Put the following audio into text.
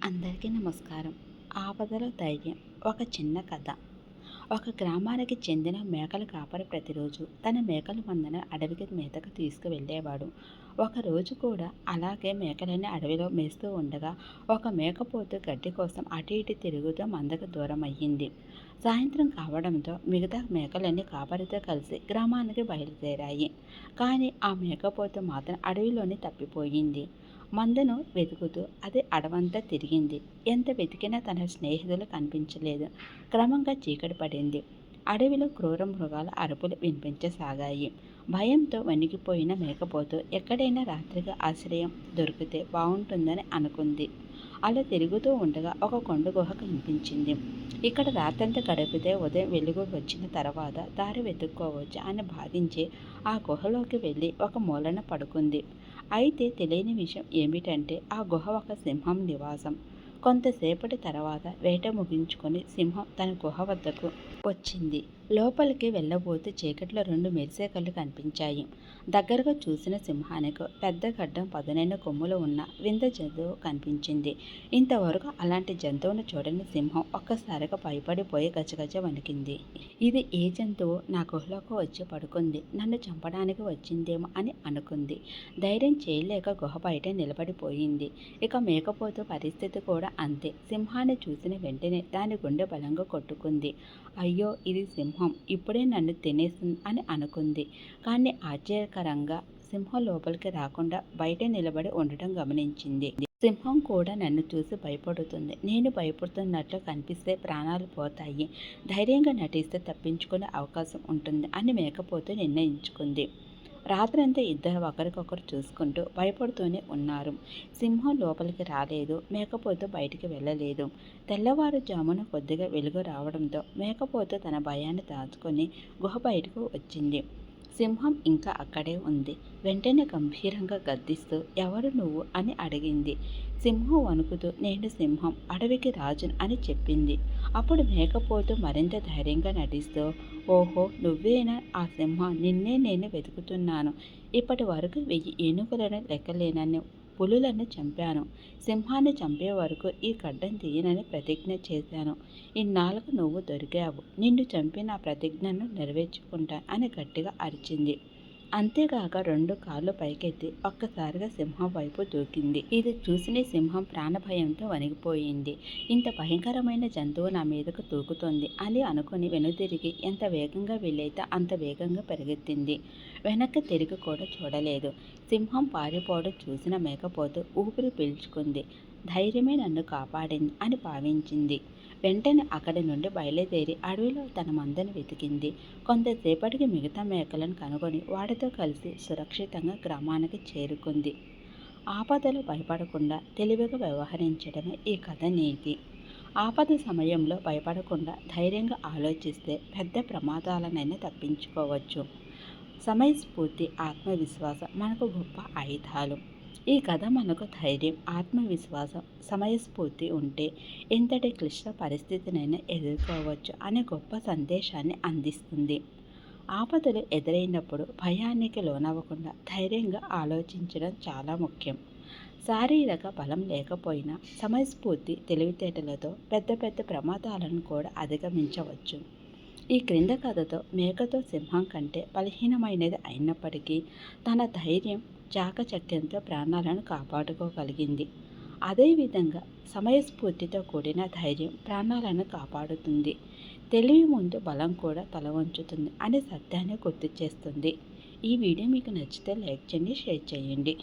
అందరికీ నమస్కారం. ఆపదలో ధైర్యం. ఒక చిన్న కథ. ఒక గ్రామానికి చెందిన మేకల కాపరి ప్రతిరోజు తన మేకల మందను అడవికి మేతకు తీసుకువెళ్ళేవాడు. ఒకరోజు కూడా అలాగే మేకలని అడవిలో మేస్తూ ఉండగా ఒక మేకపోతు గడ్డి కోసం అటు ఇటు తిరుగుతూ మందకు దూరం అయ్యింది. సాయంత్రం కావడంతో మిగతా మేకలన్నీ కాపరితో కలిసి గ్రామానికి బయలుదేరాయి. కానీ ఆ మేకపోతు మాత్రం అడవిలోనే తప్పిపోయింది. మందను వెతుకుతూ అది అడవంతా తిరిగింది. ఎంత వెతికినా తన స్నేహితులు కనిపించలేదు. క్రమంగా చీకటి పడింది. అడవిలో క్రూర మృగాల అరుపులు వినిపించసాగాయి. భయంతో వణికిపోయిన మేకపోతు ఎక్కడైనా రాత్రిగా ఆశ్రయం దొరికితే బాగుంటుందని అనుకుంది. అలా తిరుగుతూ ఉండగా ఒక కొండ గుహ కనిపించింది. ఇక్కడ రాత్రంతా గడిపితే ఉదయం వెలుగు వచ్చిన తర్వాత దారి వెతుక్కోవచ్చు అని భావించి ఆ గుహలోకి వెళ్ళి ఒక మూలన పడుకుంది. అయితే తెలియని విషయం ఏమిటంటే ఆ గుహ ఒక సింహం నివాసం. కొంతసేపటి తర్వాత వేట ముగించుకొని సింహం తన గుహ వద్దకు వచ్చింది. లోపలికి వెళ్ళబోతే చీకట్లో రెండు మెరిసే కళ్ళు కనిపించాయి. దగ్గరగా చూసిన సింహానికి పెద్ద గడ్డం పదునైన కొమ్ములు ఉన్న వింత జంతువు కనిపించింది. ఇంతవరకు అలాంటి జంతువును చూడని సింహం ఒక్కసారిగా భయపడిపోయి గజగజ వణికింది. ఇది ఏ జంతువు నా గుహలోకి వచ్చి పడుకుంది, నన్ను చంపడానికి వచ్చిందేమో అని అనుకుంది. ధైర్యం చేయలేక గుహ బయట నిలబడిపోయింది. ఇక మేకపోతు పరిస్థితి కూడా అంతే. సింహాన్ని చూసిన వెంటనే దాని గుండె బలంగా కొట్టుకుంది. అయ్యో, ఇది సింహం, ఇప్పుడే నన్ను తినేస్తుంది అని అనుకుంది. కానీ ఆశ్చర్యకరంగా సింహం లోపలికి రాకుండా బయట నిలబడి ఉండటం గమనించింది. సింహం కూడా నన్ను చూసి భయపడుతుంది. నేను భయపడుతున్నట్లు కనిపిస్తే ప్రాణాలు పోతాయి. ధైర్యంగా నటిస్తే తప్పించుకునే అవకాశం ఉంటుంది అని మేకపోతు నిర్ణయించుకుంది. రాత్రంతా ఇద్దరు ఒకరికొకరు చూసుకుంటూ భయపడుతూనే ఉన్నారు. సింహం లోపలికి రాలేదు, మేకపోతు బయటికి వెళ్ళలేదు. తెల్లవారుజామున కొద్దిగా వెలుగు రావడంతో మేకపోతు తన భయాన్ని దాచుకొని గుహ బయటకు వచ్చింది. సింహం ఇంకా అక్కడే ఉంది. వెంటనే గంభీరంగా గద్దిస్తూ ఎవరు నువ్వు అని అడిగింది. సింహం వణుకుతూ నేను సింహం, అడవికి రాజును అని చెప్పింది. అప్పుడు మేకపోతు మరింత ధైర్యంగా నటిస్తూ ఓహో, నువ్వేనా ఆ సింహం, నిన్నే నేను వెతుకుతున్నాను. ఇప్పటి వరకు 1000 ఏనుగులను లెక్కలేనన్ని పులులను చంపాను. సింహాన్ని చంపే వరకు ఈ గడ్డం తీయనని ప్రతిజ్ఞ చేశాను. ఇన్నాళ్ళకు నువ్వు దొరికావు. నిన్ను చంపి నా ప్రతిజ్ఞను నెరవేర్చుకుంటాను అని గట్టిగా అరిచింది. అంతేగాక 2 కాళ్ళు పైకెత్తి ఒక్కసారిగా సింహం వైపు దూకింది. ఇది చూసిన సింహం ప్రాణభయంతో వణిగిపోయింది. ఇంత భయంకరమైన జంతువు నా మీదకు దూకుతోంది అని అనుకుని వెనుదిరిగి ఎంత వేగంగా వీలైతే అంత వేగంగా పరిగెత్తింది. వెనక్కి తిరిగి కూడా చూడలేదు. సింహం పారిపోవడం చూసిన మేకపోతు ఊపిరి పీల్చుకుంది. ధైర్యమే నన్ను కాపాడింది అని భావించింది. వెంటనే అక్కడి నుండి బయలుదేరి అడవిలో తన మందను వెతికింది. కొంతసేపటికి మిగతా మేకలను కనుగొని వాటితో కలిసి సురక్షితంగా గ్రామానికి చేరుకుంది. ఆపదలు భయపడకుండా తెలివిగా వ్యవహరించడమే ఈ కథ నీతి. ఆపద సమయంలో భయపడకుండా ధైర్యంగా ఆలోచిస్తే పెద్ద ప్రమాదాలనైనా తప్పించుకోవచ్చు. సమయస్ఫూర్తి, ఆత్మవిశ్వాసం మనకు గొప్ప ఆయుధాలు. ఈ కథ మనకు ధైర్యం, ఆత్మవిశ్వాసం, సమయస్ఫూర్తి ఉంటే ఎంతటి క్లిష్ట పరిస్థితినైనా ఎదుర్కోవచ్చు అనే గొప్ప సందేశాన్ని అందిస్తుంది. ఆపదలు ఎదురైనప్పుడు భయానికి లోనవ్వకుండా ధైర్యంగా ఆలోచించడం చాలా ముఖ్యం. శారీరక బలం లేకపోయినా సమయస్ఫూర్తి, తెలివితేటలతో పెద్ద పెద్ద ప్రమాదాలను కూడా అధిగమించవచ్చు. ఈ క్రింద కథతో మేకతో సింహం కంటే బలహీనమైనది అయినప్పటికీ తన ధైర్యం, చాకచక్యంతో ప్రాణాలను కాపాడుకోగలిగింది. అదేవిధంగా సమయస్ఫూర్తితో కూడిన ధైర్యం ప్రాణాలను కాపాడుతుంది. తెలివి ముందు బలం కూడా తల వంచుతుంది అనే సత్యాన్ని గుర్తు చేస్తుంది. ఈ వీడియో మీకు నచ్చితే లైక్ చేయండి, షేర్ చేయండి.